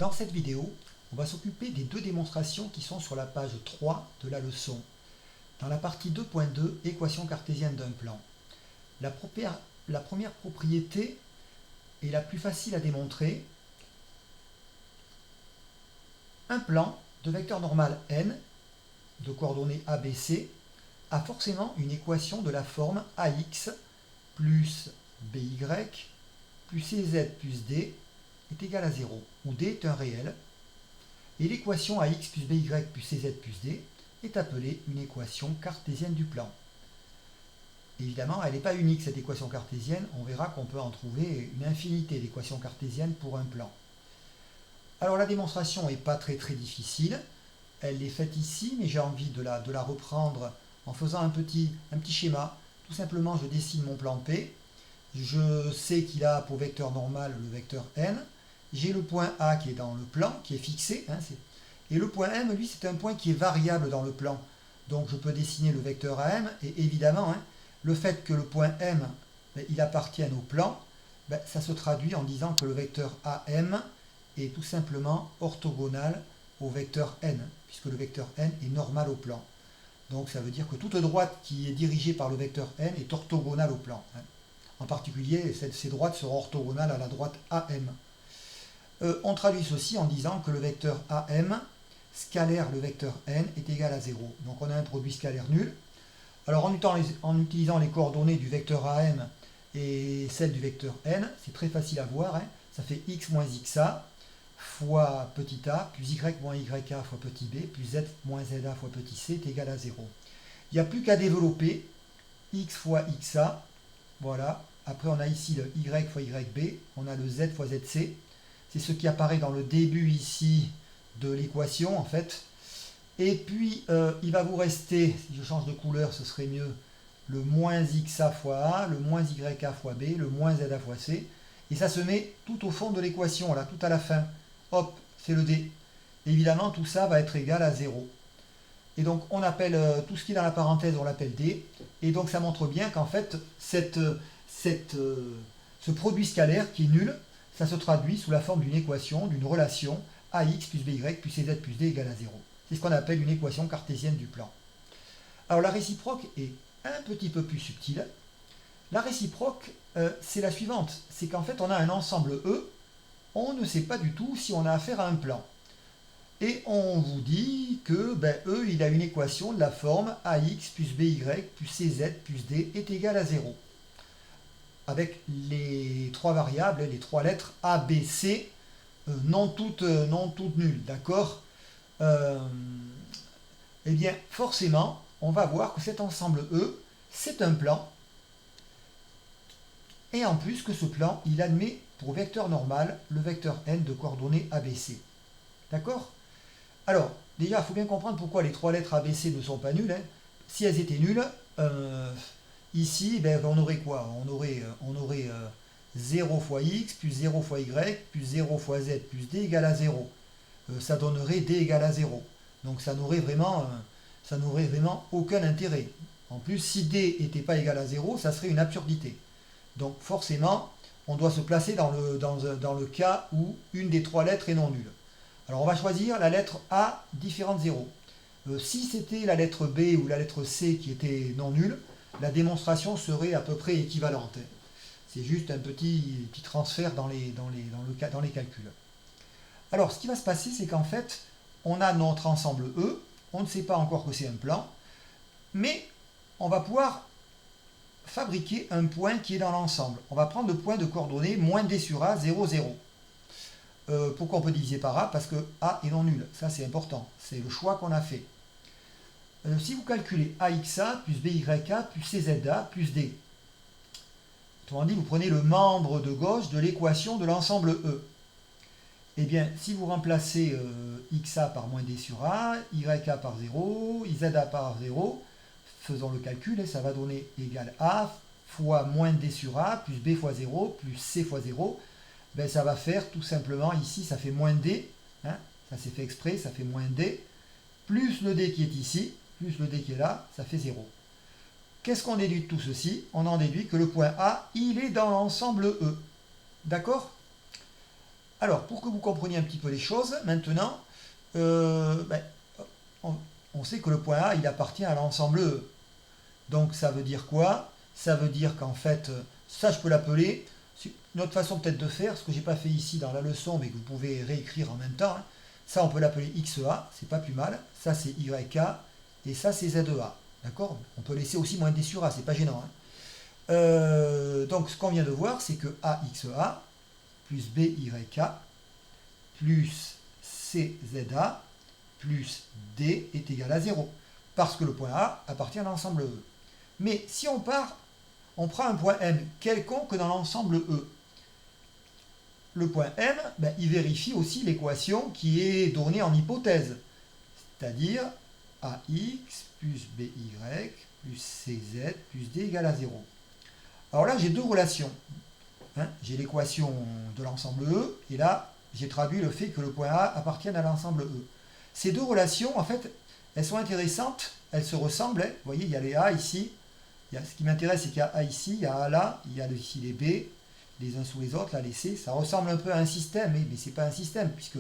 Dans cette vidéo, on va s'occuper des deux démonstrations qui sont sur la page 3 de la leçon. Dans la partie 2.2, équation cartésienne d'un plan. La première propriété est la plus facile à démontrer. Un plan de vecteur normal n, de coordonnées ABC, a forcément une équation de la forme AX plus BY plus CZ plus D est égal à 0, où D est un réel, et l'équation AX plus BY plus CZ plus D est appelée une équation cartésienne du plan. Évidemment, elle n'est pas unique cette équation cartésienne, on verra qu'on peut en trouver une infinité d'équations cartésiennes pour un plan. Alors la démonstration n'est pas très difficile, elle est faite ici, mais j'ai envie de la reprendre en faisant un petit schéma. Tout simplement, je dessine mon plan P, je sais qu'il a pour vecteur normal le vecteur n, j'ai le point A qui est dans le plan, qui est fixé, et le point M, lui, c'est un point qui est variable dans le plan. Donc je peux dessiner le vecteur AM, et évidemment, le fait que le point M, il appartienne au plan, ça se traduit en disant que le vecteur AM est tout simplement orthogonal au vecteur n, puisque le vecteur n est normal au plan. Donc ça veut dire que toute droite qui est dirigée par le vecteur n est orthogonale au plan. En particulier, ces droites seront orthogonales à la droite AM. On traduit ceci en disant que le vecteur AM, scalaire le vecteur n, est égal à 0. Donc on a un produit scalaire nul. Alors en utilisant les coordonnées du vecteur AM et celles du vecteur n, c'est très facile à voir. Ça fait x moins xa fois petit a, plus y moins yk fois petit b, plus z moins za fois petit c est égal à 0. Il n'y a plus qu'à développer x fois xa. Voilà. Après, on a ici le y fois yb, on a le z fois zc. C'est ce qui apparaît dans le début ici de l'équation, en fait. Et puis, il va vous rester, si je change de couleur, ce serait mieux, le moins xa fois a, le moins yk fois b, le moins za fois c. Et ça se met tout au fond de l'équation, là, tout à la fin. Hop, c'est le d. Évidemment, tout ça va être égal à 0. Et donc, on appelle tout ce qui est dans la parenthèse, on l'appelle d. Et donc, ça montre bien qu'en fait, ce produit scalaire qui est nul, ça se traduit sous la forme d'une équation, d'une relation AX plus BY plus CZ plus D égale à 0. C'est ce qu'on appelle une équation cartésienne du plan. Alors la réciproque est un petit peu plus subtile. La réciproque, c'est la suivante. C'est qu'en fait, on a un ensemble E, on ne sait pas du tout si on a affaire à un plan. Et on vous dit que E, il a une équation de la forme AX plus BY plus CZ plus D est égal à 0. Avec les trois variables, les trois lettres A, B, C, non toutes nulles, d'accord? Eh bien, forcément, on va voir que cet ensemble E, c'est un plan, et en plus que ce plan, il admet pour vecteur normal le vecteur n de coordonnées ABC. D'accord? Alors, déjà, il faut bien comprendre pourquoi les trois lettres ABC ne sont pas nulles. Si elles étaient nulles, ici, on aurait quoi? On aurait 0 fois x plus 0 fois y plus 0 fois z plus d égale à 0. Ça donnerait d égale à 0. Donc ça n'aurait vraiment aucun intérêt. En plus, si d n'était pas égal à 0, ça serait une absurdité. Donc forcément, on doit se placer dans le cas où une des trois lettres est non nulle. Alors on va choisir la lettre A différente 0. Si c'était la lettre B ou la lettre C qui était non nulle, la démonstration serait à peu près équivalente. C'est juste un petit transfert dans les calculs. Alors, ce qui va se passer, c'est qu'en fait, on a notre ensemble E, on ne sait pas encore que c'est un plan, mais on va pouvoir fabriquer un point qui est dans l'ensemble. On va prendre le point de coordonnées moins d sur A, 0, 0. Pourquoi on peut diviser par A? Parce que A est non nul. Ça, c'est important. C'est le choix qu'on a fait. Si vous calculez AXA plus BYA plus CZA plus D, autrement dit, vous prenez le membre de gauche de l'équation de l'ensemble E. Eh bien, si vous remplacez XA par moins D sur A, YA par 0, ZA par 0, faisons le calcul, et ça va donner égal A fois moins D sur A, plus B fois 0, plus C fois 0. Ça va faire tout simplement, ici, ça fait moins D, ça c'est fait exprès, ça fait moins D, plus le D qui est ici, plus le D qui est là, ça fait 0. Qu'est-ce qu'on déduit de tout ceci? On en déduit que le point A, il est dans l'ensemble E. D'accord? Alors, pour que vous compreniez un petit peu les choses, maintenant, on, on sait que le point A, il appartient à l'ensemble E. Donc, ça veut dire quoi? Ça veut dire qu'en fait, ça, je peux l'appeler, c'est une autre façon peut-être de faire, ce que je n'ai pas fait ici dans la leçon, mais que vous pouvez réécrire en même temps, hein. Ça, on peut l'appeler XA, c'est pas plus mal. Ça, c'est YA, et ça, c'est ZEA. D'accord? On peut laisser aussi moins D sur A, c'est pas gênant, hein. Donc, ce qu'on vient de voir, c'est que AXA plus BYA plus CZA plus D est égal à 0. Parce que le point A appartient à l'ensemble E. Mais si on prend un point M quelconque dans l'ensemble E. Le point M, il vérifie aussi l'équation qui est donnée en hypothèse. C'est-à-dire AX plus BY plus CZ plus D égale à 0. Alors là, j'ai deux relations. Hein, j'ai l'équation de l'ensemble E, et là, j'ai traduit le fait que le point A appartienne à l'ensemble E. Ces deux relations, en fait, elles sont intéressantes, elles se ressemblent. Vous voyez, il y a les A ici. Ce qui m'intéresse, c'est qu'il y a A ici, il y a A là, il y a ici les B, les uns sous les autres, là, les C. Ça ressemble un peu à un système, mais ce n'est pas un système, puisque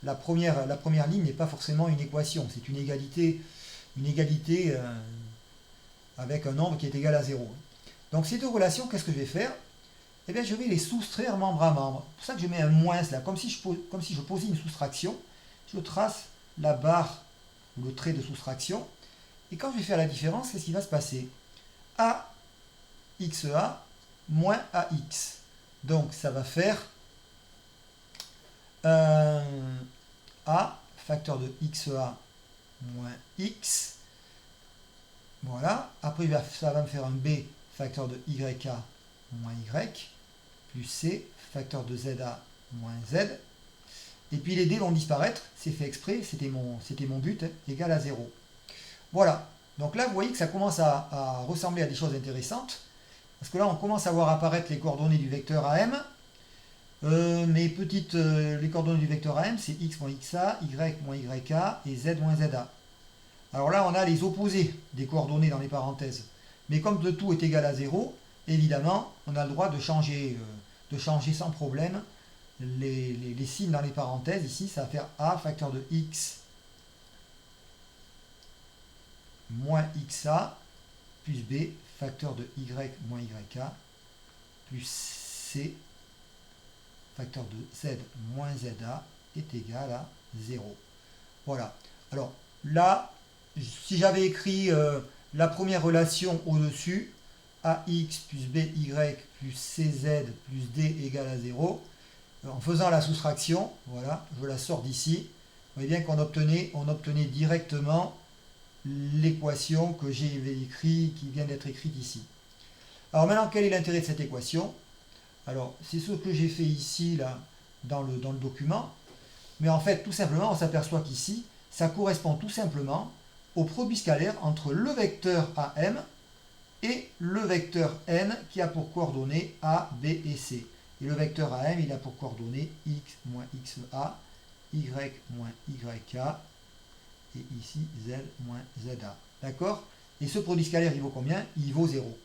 la première ligne n'est pas forcément une équation. C'est une égalité avec un nombre qui est égal à 0. Donc ces deux relations, qu'est-ce que je vais faire? Eh bien, je vais les soustraire membre à membre. C'est pour ça que je mets un moins là, comme si je posais une soustraction. Je trace la barre ou le trait de soustraction. Et quand je vais faire la différence, qu'est-ce qui va se passer? AXA moins AX. Donc, ça va faire A facteur de XA moins X. Voilà. Après, ça va me faire un B facteur de YA moins Y, plus C, facteur de ZA moins Z. Et puis les D vont disparaître, c'est fait exprès, c'était mon but, hein, égal à 0. Voilà, donc là vous voyez que ça commence à ressembler à des choses intéressantes, parce que là on commence à voir apparaître les coordonnées du vecteur AM. Les coordonnées du vecteur AM, c'est X moins XA, Y moins YA et Z moins ZA. Alors là on a les opposés des coordonnées dans les parenthèses. Mais comme le tout est égal à 0, évidemment, on a le droit de changer sans problème les signes dans les parenthèses. Ici, ça va faire A facteur de X moins XA plus B facteur de Y moins YA plus C facteur de Z moins ZA est égal à 0. Voilà. Alors là, si j'avais écrit la première relation au-dessus, AX plus BY plus CZ plus D égale à 0, en faisant la soustraction, voilà, je la sors d'ici, vous voyez bien qu'on obtenait directement l'équation que j'ai écrite, qui vient d'être écrite ici. Alors maintenant, quel est l'intérêt de cette équation? Alors, c'est ce que j'ai fait ici, là, dans le document, mais en fait, tout simplement, on s'aperçoit qu'ici, ça correspond tout simplement au produit scalaire entre le vecteur AM et le vecteur N qui a pour coordonnées A, B et C. Et le vecteur AM, il a pour coordonnées X moins XA, Y moins YA, et ici Z moins ZA. D'accord? Et ce produit scalaire, il vaut combien? Il vaut 0.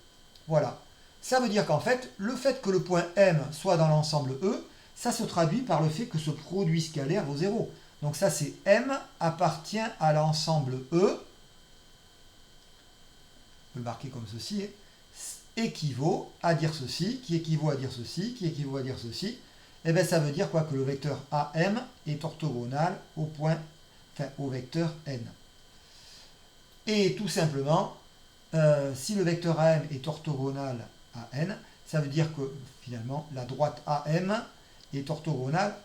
Voilà. Ça veut dire qu'en fait, le fait que le point M soit dans l'ensemble E, ça se traduit par le fait que ce produit scalaire vaut 0. Donc ça, c'est M appartient à l'ensemble E. On peut le marquer comme ceci, équivaut à dire ceci, qui équivaut à dire ceci, qui équivaut à dire ceci. Et bien ça veut dire quoi? Que le vecteur AM est orthogonal au vecteur N. Et tout simplement, si le vecteur AM est orthogonal à N, ça veut dire que finalement la droite AM est orthogonale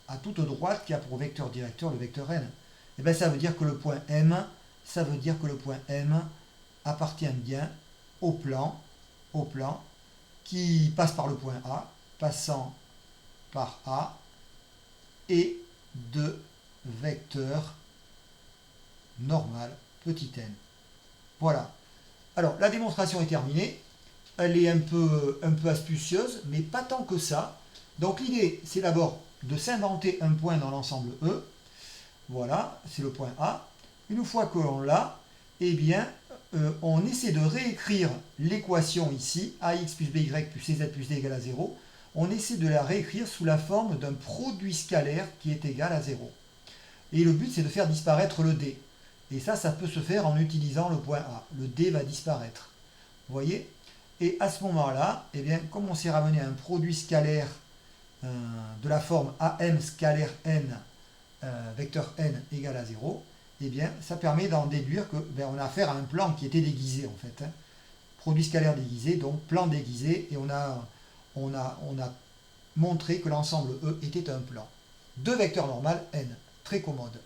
à toute droite qui a pour vecteur directeur le vecteur N. Et bien ça veut dire que le point M, appartient bien au plan qui passe par le point A, passant par A, et de vecteur normal petit n. Voilà. Alors, la démonstration est terminée. Elle est un peu astucieuse, mais pas tant que ça. Donc, l'idée, c'est d'abord de s'inventer un point dans l'ensemble E. Voilà, c'est le point A. Une fois que l'on l'a, eh bien, on essaie de réécrire l'équation ici, AX plus BY plus CZ plus D égale à 0, on essaie de la réécrire sous la forme d'un produit scalaire qui est égal à 0. Et le but, c'est de faire disparaître le D. Et ça peut se faire en utilisant le point A. Le D va disparaître. Vous voyez? Et à ce moment-là, eh bien, comme on s'est ramené à un produit scalaire de la forme AM scalaire n, vecteur n égale à 0, eh bien, ça permet d'en déduire que on a affaire à un plan qui était déguisé, en fait. Produit scalaire déguisé, donc plan déguisé, et on a montré que l'ensemble E était un plan. Deux vecteurs normales n, très commode.